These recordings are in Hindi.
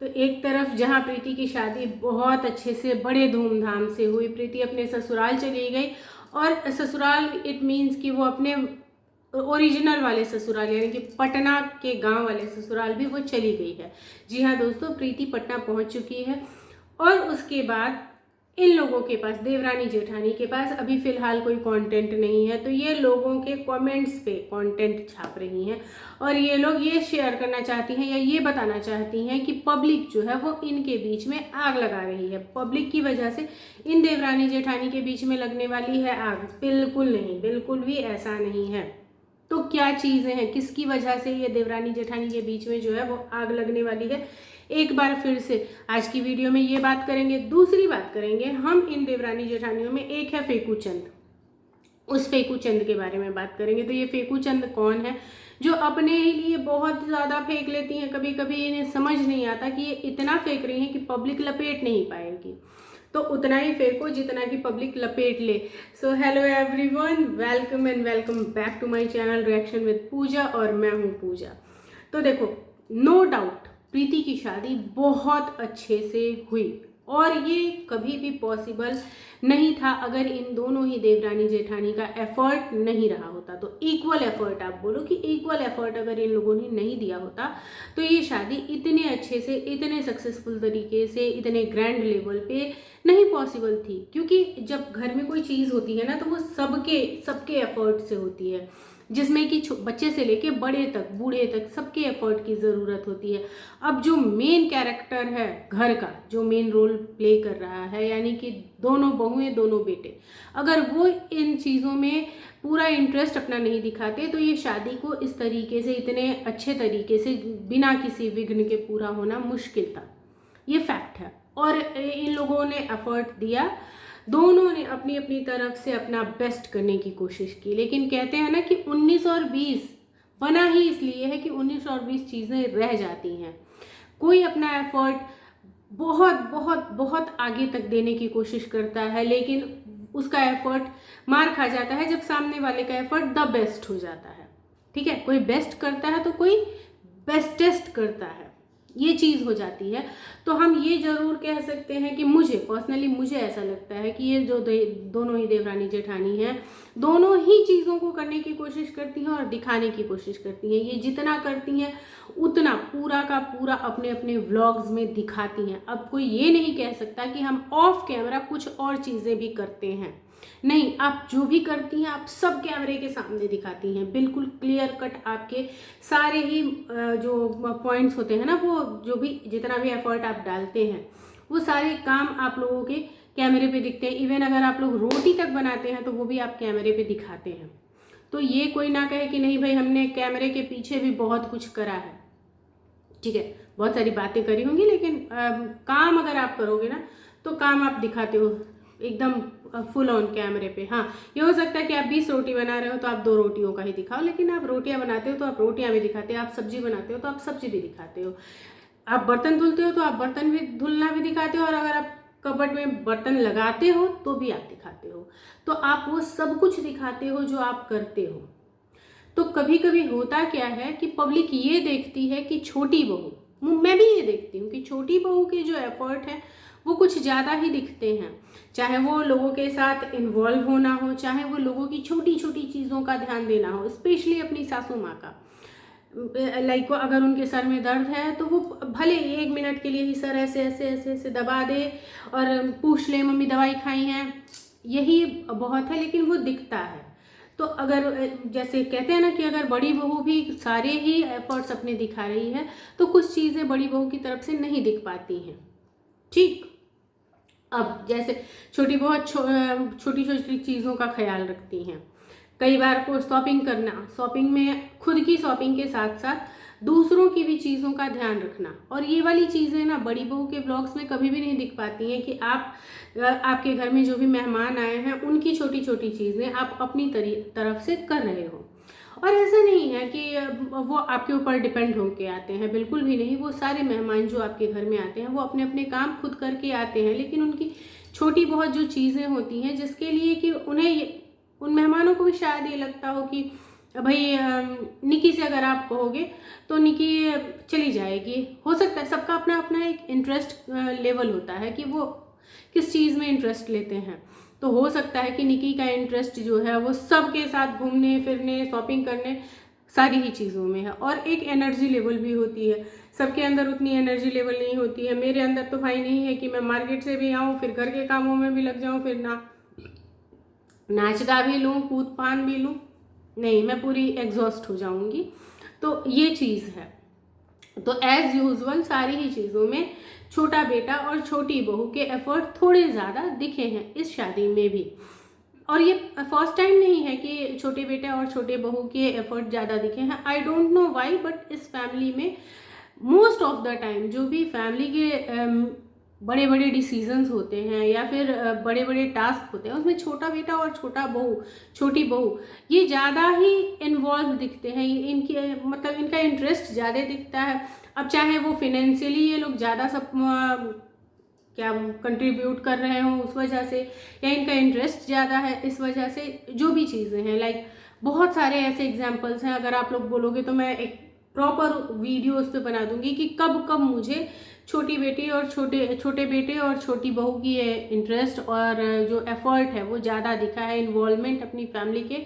तो एक तरफ जहाँ प्रीति की शादी बहुत अच्छे से बड़े धूमधाम से हुई, प्रीति अपने ससुराल चली गई, और ससुराल इट मीन्स कि वो अपने ओरिजिनल वाले ससुराल यानी कि पटना के गांव वाले ससुराल भी वो चली गई है। जी हाँ दोस्तों, प्रीति पटना पहुंच चुकी है। और उसके बाद इन लोगों के पास, देवरानी जेठानी के पास अभी फ़िलहाल कोई कंटेंट नहीं है, तो ये लोगों के कमेंट्स पे कंटेंट छाप रही हैं और ये लोग ये शेयर करना चाहती हैं या ये बताना चाहती हैं कि पब्लिक जो है वो इनके बीच में आग लगा रही है। पब्लिक की वजह से इन देवरानी जेठानी के बीच में लगने वाली है आग? बिल्कुल नहीं, बिल्कुल भी ऐसा नहीं है। तो क्या चीज़ें हैं, किसकी वजह से ये देवरानी जेठानी के बीच में जो है वो आग लगने वाली है, एक बार फिर से आज की वीडियो में ये बात करेंगे। दूसरी बात करेंगे हम इन देवरानी जेठानियों में, एक है फेकू चंद, उस फेकू चंद के बारे में बात करेंगे। तो ये फेकू चंद कौन है? जो अपने ही लिए बहुत ज़्यादा फेंक लेती हैं, कभी कभी इन्हें समझ नहीं आता कि ये इतना फेंक रही हैं कि पब्लिक लपेट नहीं पाएगी, तो उतना ही फेंको जितना कि पब्लिक लपेट ले। So hello everyone, welcome and welcome back to my channel reaction with Pooja, और मैं हूँ पूजा। तो देखो, नो डाउट प्रीति की शादी बहुत अच्छे से हुई और ये कभी भी पॉसिबल नहीं था अगर इन दोनों ही देवरानी जेठानी का एफर्ट नहीं रहा होता। तो इक्वल एफर्ट, आप बोलो कि इक्वल एफर्ट अगर इन लोगों ने नहीं दिया होता तो ये शादी इतने अच्छे से, इतने सक्सेसफुल तरीके से, इतने ग्रैंड लेवल पे नहीं पॉसिबल थी। क्योंकि जब घर में कोई चीज़ होती है ना तो वो सबके एफर्ट से होती है, जिसमें कि बच्चे से लेके बड़े तक, बूढ़े तक सबके एफर्ट की ज़रूरत होती है। अब जो मेन कैरेक्टर है घर का, जो मेन रोल प्ले कर रहा है, यानी कि दोनों बहुएं, दोनों बेटे, अगर वो इन चीज़ों में पूरा इंटरेस्ट अपना नहीं दिखाते तो ये शादी को इस तरीके से, इतने अच्छे तरीके से, बिना किसी विघ्न के पूरा होना मुश्किल था। ये फैक्ट है। और इन लोगों ने एफर्ट दिया, दोनों ने अपनी अपनी तरफ से अपना बेस्ट करने की कोशिश की। लेकिन कहते हैं ना कि 19 और 20 बना ही इसलिए है कि 19 और 20 चीज़ें रह जाती हैं। कोई अपना एफर्ट बहुत बहुत बहुत आगे तक देने की कोशिश करता है, लेकिन उसका एफर्ट मार खा जाता है जब सामने वाले का एफर्ट द बेस्ट हो जाता है। ठीक है, कोई बेस्ट करता है तो कोई बेस्टेस्ट करता है, ये चीज़ हो जाती है। तो हम ये ज़रूर कह सकते हैं कि मुझे पर्सनली, मुझे ऐसा लगता है कि ये जो दोनों ही देवरानी जेठानी हैं, दोनों ही चीज़ों को करने की कोशिश करती हैं और दिखाने की कोशिश करती हैं। ये जितना करती हैं उतना पूरा का पूरा अपने अपने व्लॉग्स में दिखाती हैं। अब कोई ये नहीं कह सकता कि हम ऑफ कैमरा कुछ और चीज़ें भी करते हैं, नहीं, आप जो भी करती हैं आप सब कैमरे के सामने दिखाती हैं, बिल्कुल क्लियर कट। आपके सारे ही जो पॉइंट्स होते हैं ना, वो जो भी जितना भी एफर्ट आप डालते हैं वो सारे काम आप लोगों के कैमरे पे दिखते हैं। इवन अगर आप लोग रोटी तक बनाते हैं तो वो भी आप कैमरे पे दिखाते हैं। तो ये कोई ना कहे कि नहीं भाई हमने कैमरे के पीछे भी बहुत कुछ करा है। ठीक है, बहुत सारी बातें करी होंगी, लेकिन काम अगर आप करोगे ना तो काम आप दिखाते हो एकदम फुल ऑन कैमरे पे। हाँ, ये हो सकता है कि आप 20 रोटी बना रहे हो तो आप 2 रोटियों का ही दिखाओ, लेकिन आप रोटियां बनाते हो तो आप रोटियां भी दिखाते हो, आप सब्जी बनाते हो तो आप सब्जी भी दिखाते हो, आप बर्तन धुलते हो तो आप बर्तन भी धुलना भी दिखाते हो, और अगर आप कबर्ड में बर्तन लगाते हो तो भी आप दिखाते हो। तो आप वो सब कुछ दिखाते हो जो आप करते हो। तो कभी कभी होता क्या है कि पब्लिक ये देखती है कि छोटी बहू, मैं भी ये देखती हूँ कि छोटी बहू के जो एफर्ट है वो कुछ ज़्यादा ही दिखते हैं, चाहे वो लोगों के साथ इन्वॉल्व होना हो, चाहे वो लोगों की छोटी छोटी चीज़ों का ध्यान देना हो, स्पेशली अपनी सासू माँ का। लाइक अगर उनके सर में दर्द है तो वो भले 1 मिनट के लिए ही सर ऐसे ऐसे ऐसे ऐसे दबा दे और पूछ ले मम्मी दवाई खाई हैं, यही बहुत है, लेकिन वो दिखता है। तो अगर जैसे कहते हैं ना कि अगर बड़ी बहू भी सारे ही एफर्ट्स अपने दिखा रही है तो कुछ चीज़ें बड़ी बहू की तरफ से नहीं दिख पाती हैं। ठीक, अब जैसे छोटी बहुत छोटी छोटी चीज़ों का ख्याल रखती हैं। कई बार को शॉपिंग करना, शॉपिंग में खुद की शॉपिंग के साथ साथ दूसरों की भी चीज़ों का ध्यान रखना, और ये वाली चीज़ें ना बड़ी बहू के ब्लॉग्स में कभी भी नहीं दिख पाती हैं कि आप आपके घर में जो भी मेहमान आए हैं उनकी छोटी छोटी चीज़ें आप अपनी तरफ से कर रहे हो। और ऐसा नहीं है कि वो आपके ऊपर डिपेंड होके आते हैं, बिल्कुल भी नहीं। वो सारे मेहमान जो आपके घर में आते हैं वो अपने अपने काम खुद करके आते हैं, लेकिन उनकी छोटी बहुत जो चीज़ें होती हैं जिसके लिए कि उन्हें उन मेहमानों को भी शायद ये लगता हो कि भाई निकी से अगर आप कहोगे तो निकी चली जाएगी। हो सकता है, सबका अपना अपना एक इंटरेस्ट लेवल होता है कि वो किस चीज़ में इंटरेस्ट लेते हैं। तो हो सकता है कि निकी का इंटरेस्ट जो है वो सबके साथ घूमने फिरने शॉपिंग करने सारी ही चीज़ों में है। और एक एनर्जी लेवल भी होती है, सबके अंदर उतनी एनर्जी लेवल नहीं होती है। मेरे अंदर तो भाई नहीं है कि मैं मार्केट से भी आऊँ, फिर घर के कामों में भी लग जाऊँ, फिर नाच गा भी लूँ, कूद फान भी लूँ, नहीं, मैं पूरी एग्जॉस्ट हो जाऊंगी। तो ये चीज़ है। तो एज यूजुअल सारी ही चीज़ों में छोटा बेटा और छोटी बहू के एफर्ट थोड़े ज़्यादा दिखे हैं इस शादी में भी। और ये फर्स्ट टाइम नहीं है कि छोटे बेटे और छोटे बहू के एफर्ट ज़्यादा दिखे हैं। I don't know why, but इस फैमिली में मोस्ट ऑफ द टाइम जो भी फैमिली के बड़े बड़े डिसीजंस होते हैं या फिर बड़े बड़े टास्क होते हैं, उसमें छोटा बेटा और छोटी बहू ये ज़्यादा ही इन्वॉल्व दिखते हैं। इनकी मतलब इनका इंटरेस्ट ज़्यादा दिखता है। अब चाहे वो फिनेंशियली ये लोग ज़्यादा सब क्या कंट्रीब्यूट कर रहे हों उस वजह से, या इनका इंटरेस्ट ज़्यादा है इस वजह से, जो भी चीज़ें हैं, लाइक बहुत सारे ऐसे एग्जाम्पल्स हैं। अगर आप लोग बोलोगे तो मैं एक प्रॉपर वीडियो उस पर बना दूंगी कि कब कब मुझे छोटी बेटी और छोटे बेटे और छोटी बहू की इंटरेस्ट और जो एफर्ट है वो ज़्यादा दिखा है, इन्वॉल्वमेंट अपनी फैमिली के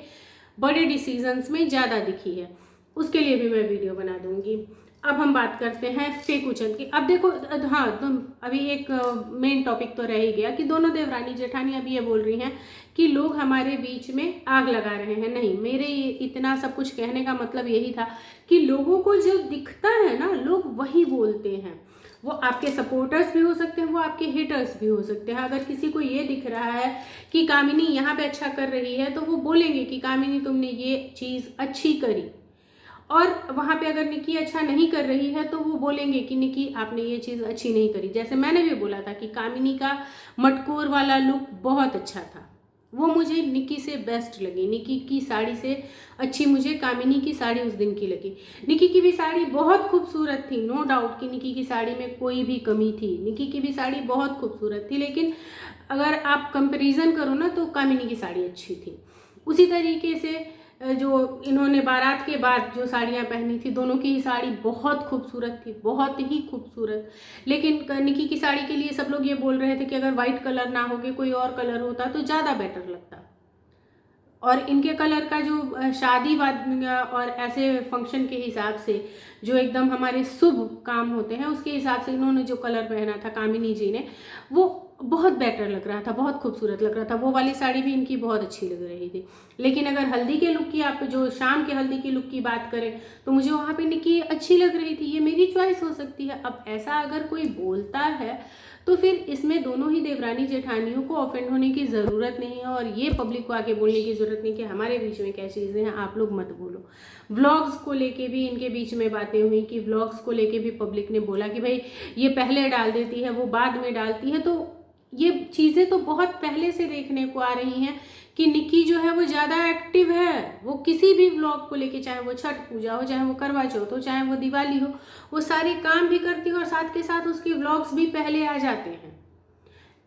बड़े डिसीजंस में ज़्यादा दिखी है। उसके लिए भी मैं वीडियो बना दूंगी। अब हम बात करते हैं फेकू चंद की। अब देखो, हाँ, तो अभी एक मेन टॉपिक तो रह ही गया कि दोनों देवरानी जेठानी अभी ये बोल रही हैं कि लोग हमारे बीच में आग लगा रहे हैं। नहीं, मेरे इतना सब कुछ कहने का मतलब यही था कि लोगों को जो दिखता है ना, लोग वही बोलते हैं। वो आपके सपोर्टर्स भी हो सकते हैं, वो आपके हेटर्स भी हो सकते हैं। अगर किसी को ये दिख रहा है कि कामिनी यहाँ पे अच्छा कर रही है तो वो बोलेंगे कि कामिनी तुमने ये चीज़ अच्छी करी। और वहाँ पे अगर निकी अच्छा नहीं कर रही है तो वो बोलेंगे कि निकी आपने ये चीज़ अच्छी नहीं करी। जैसे मैंने भी बोला था कि कामिनी का मटकोर वाला लुक बहुत अच्छा था, वो मुझे निकी से बेस्ट लगी। निकी की साड़ी से अच्छी मुझे कामिनी की साड़ी उस दिन की लगी। निकी की भी साड़ी बहुत खूबसूरत थी, नो डाउट कि निकी की साड़ी में कोई भी कमी थी, निकी की भी साड़ी बहुत खूबसूरत थी। लेकिन अगर आप कंपैरिजन करो ना तो कामिनी की साड़ी अच्छी थी। उसी तरीके से जो इन्होंने बारात के बाद जो साड़ियाँ पहनी थी, दोनों की ही साड़ी बहुत खूबसूरत थी, बहुत ही खूबसूरत। लेकिन निकी की साड़ी के लिए सब लोग ये बोल रहे थे कि अगर वाइट कलर ना होके कोई और कलर होता तो ज़्यादा बेटर लगता। और इनके कलर का जो शादी वाद और ऐसे फंक्शन के हिसाब से जो एकदम हमारे शुभ काम होते हैं उसके हिसाब से इन्होंने जो कलर पहना था कामिनी जी ने, वो बहुत बेटर लग रहा था, बहुत खूबसूरत लग रहा था। वो वाली साड़ी भी इनकी बहुत अच्छी लग रही थी। लेकिन अगर हल्दी के लुक की, आप जो शाम के हल्दी की लुक की बात करें तो मुझे वहाँ पे निकी अच्छी लग रही थी। ये मेरी चॉइस हो सकती है। अब ऐसा अगर कोई बोलता है तो फिर इसमें दोनों ही देवरानी जेठानियों को ऑफेंड होने की ज़रूरत नहीं है और ये पब्लिक को आके बोलने की ज़रूरत नहीं कि हमारे बीच में क्या चीज़ें हैं, आप लोग मत बोलो। व्लॉग्स को लेके भी इनके बीच में बातें हुई कि व्लॉग्स को लेके भी पब्लिक ने बोला कि भाई ये पहले डाल देती है, वो बाद में डालती है। तो ये चीज़ें तो बहुत पहले से देखने को आ रही हैं कि निकी जो है वो ज़्यादा एक्टिव है। वो किसी भी व्लॉग को लेके, चाहे वो छठ पूजा हो, चाहे वो करवा चौथ हो, चाहे वो दिवाली हो, वो सारे काम भी करती है और साथ के साथ उसके व्लॉग्स भी पहले आ जाते हैं।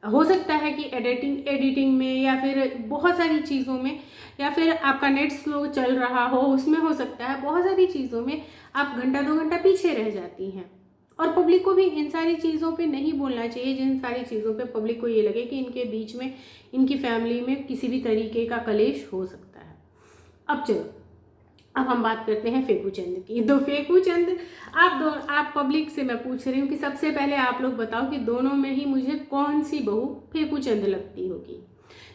हो सकता है कि एडिटिंग में या फिर बहुत सारी चीज़ों में, या फिर आपका नेट स्लो चल रहा हो उसमें, हो सकता है बहुत सारी चीज़ों में आप घंटा 2 घंटा पीछे रह जाती हैं। और पब्लिक को भी इन सारी चीज़ों पे नहीं बोलना चाहिए जिन सारी चीज़ों पे पब्लिक को ये लगे कि इनके बीच में, इनकी फैमिली में किसी भी तरीके का कलेश हो सकता है। अब चलो, अब हम बात करते हैं फेकू चंद की। तो फेकू चंद, आप पब्लिक से मैं पूछ रही हूँ कि सबसे पहले आप लोग बताओ कि दोनों में ही मुझे कौन सी बहू फेकू चंद लगती होगी।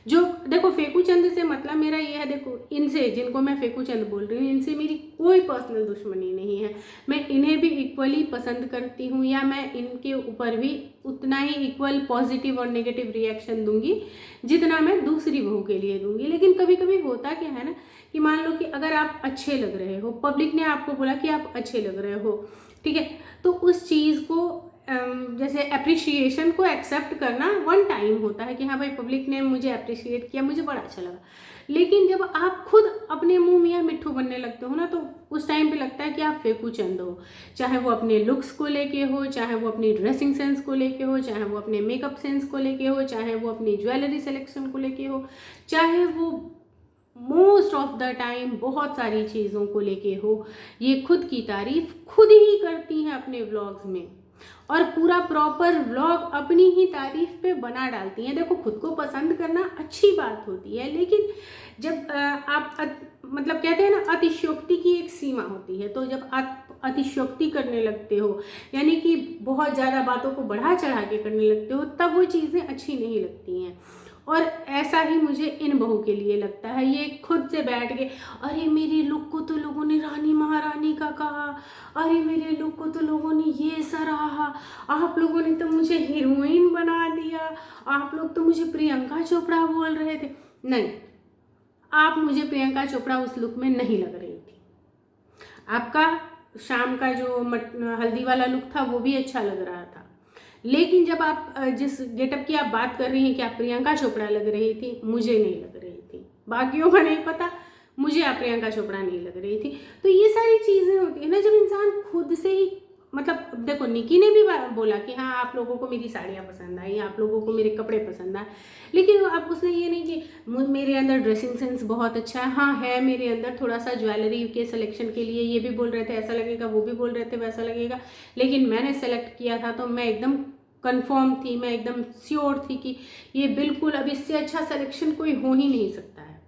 जो देखो, फेकू चंद से मतलब मेरा ये है, देखो इनसे, जिनको मैं फेकू चंद बोल रही हूँ, इनसे मेरी कोई पर्सनल दुश्मनी नहीं है। मैं इन्हें भी इक्वली पसंद करती हूँ, या मैं इनके ऊपर भी उतना ही इक्वल पॉजिटिव और नेगेटिव रिएक्शन दूंगी जितना मैं दूसरी बहू के लिए दूंगी। लेकिन कभी कभी होता क्या है ना कि मान लो कि अगर आप अच्छे लग रहे हो, पब्लिक ने आपको बोला कि आप अच्छे लग रहे हो, ठीक है, तो उस चीज़ को जैसे अप्रिशिएशन को एक्सेप्ट करना वन टाइम होता है कि हाँ भाई पब्लिक ने मुझे अप्रिशिएट किया, मुझे बड़ा अच्छा लगा। लेकिन जब आप खुद अपने मुंह में मिट्ठू बनने लगते हो ना, तो उस टाइम पे लगता है कि आप फेकू चंद हो। चाहे वो अपने लुक्स को लेके हो, चाहे वो अपनी ड्रेसिंग सेंस को लेके हो, चाहे वो अपने मेकअप सेंस को लेके हो, चाहे वो अपनी ज्वेलरी सिलेक्शन को लेके हो, चाहे वो मोस्ट ऑफ द टाइम बहुत सारी चीज़ों को लेके हो, ये खुद की तारीफ खुद ही करती हैं अपने व्लॉग्स में, और पूरा प्रॉपर व्लॉग अपनी ही तारीफ पे बना डालती हैं। देखो, खुद को पसंद करना अच्छी बात होती है, लेकिन जब आप मतलब कहते हैं ना, अतिशयोक्ति की एक सीमा होती है। तो जब आप अतिशयोक्ति करने लगते हो, यानी कि बहुत ज़्यादा बातों को बढ़ा चढ़ा के करने लगते हो, तब वो चीज़ें अच्छी नहीं लगती हैं। और ऐसा ही मुझे इन बहू के लिए लगता है। ये खुद से बैठ के, अरे मेरे लुक को तो लोगों ने रानी महारानी का कहा, अरे मेरे लुक को तो लोगों ने ये सराहा, आप लोगों ने तो मुझे हीरोइन बना दिया, आप लोग तो मुझे प्रियंका चोपड़ा बोल रहे थे। नहीं, आप मुझे प्रियंका चोपड़ा उस लुक में नहीं लग रही थी। आपका शाम का जो हल्दी वाला लुक था वो भी अच्छा लग रहा था, लेकिन जब आप जिस गेटअप की आप बात कर रही हैं कि आप प्रियंका चोपड़ा लग रही थी, मुझे नहीं लग रही थी। बाकियों का नहीं पता, मुझे आप प्रियंका चोपड़ा नहीं लग रही थी। तो ये सारी चीज़ें होती है ना, जब इंसान खुद से ही, मतलब देखो, निकी ने भी बोला कि हाँ आप लोगों को मेरी साड़ियाँ पसंद आई, आप लोगों को मेरे कपड़े पसंद आए, लेकिन अब उसने ये नहीं कि मेरे अंदर ड्रेसिंग सेंस बहुत अच्छा है। हाँ है मेरे अंदर, थोड़ा सा ज्वेलरी के सिलेक्शन के लिए ये भी बोल रहे थे ऐसा लगेगा, वो भी बोल रहे थे वैसा लगेगा, लेकिन मैंने सेलेक्ट किया था तो मैं एकदम कंफर्म थी, मैं एकदम श्योर थी कि ये बिल्कुल, अब इससे अच्छा सिलेक्शन कोई हो ही नहीं सकता है।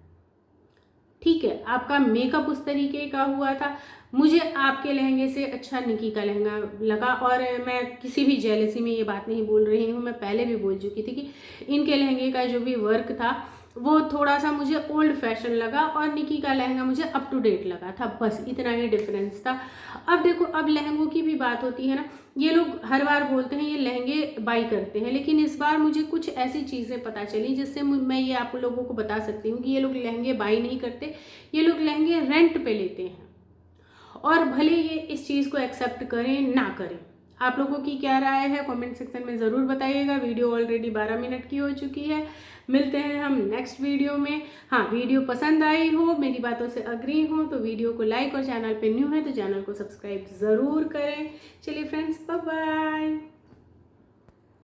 ठीक है, आपका मेकअप उस तरीके का हुआ था, मुझे आपके लहंगे से अच्छा निकी का लहंगा लगा। और मैं किसी भी जेलसी में ये बात नहीं बोल रही हूँ, मैं पहले भी बोल चुकी थी कि इनके लहंगे का जो भी वर्क था वो थोड़ा सा मुझे ओल्ड फैशन लगा, और निकी का लहंगा मुझे अप टू डेट लगा था, बस इतना ही डिफरेंस था। अब देखो, अब लहंगों की भी बात होती है ना, ये लोग हर बार बोलते हैं ये लहंगे बाई करते हैं, लेकिन इस बार मुझे कुछ ऐसी चीज़ें पता चली जिससे मैं ये आप लोगों को बता सकती हूँ कि ये लोग लहंगे बाई नहीं करते, ये लोग लहंगे रेंट पे लेते हैं। और भले ये इस चीज़ को एक्सेप्ट करें ना करें, आप लोगों की क्या राय है कमेंट सेक्शन में ज़रूर बताइएगा। वीडियो ऑलरेडी 12 मिनट की हो चुकी है, मिलते हैं हम नेक्स्ट वीडियो में। हाँ, वीडियो पसंद आई हो, मेरी बातों से अग्री हो तो वीडियो को लाइक, और चैनल पे न्यू है तो चैनल को सब्सक्राइब ज़रूर करें। चलिए फ्रेंड्स, बाय बाय।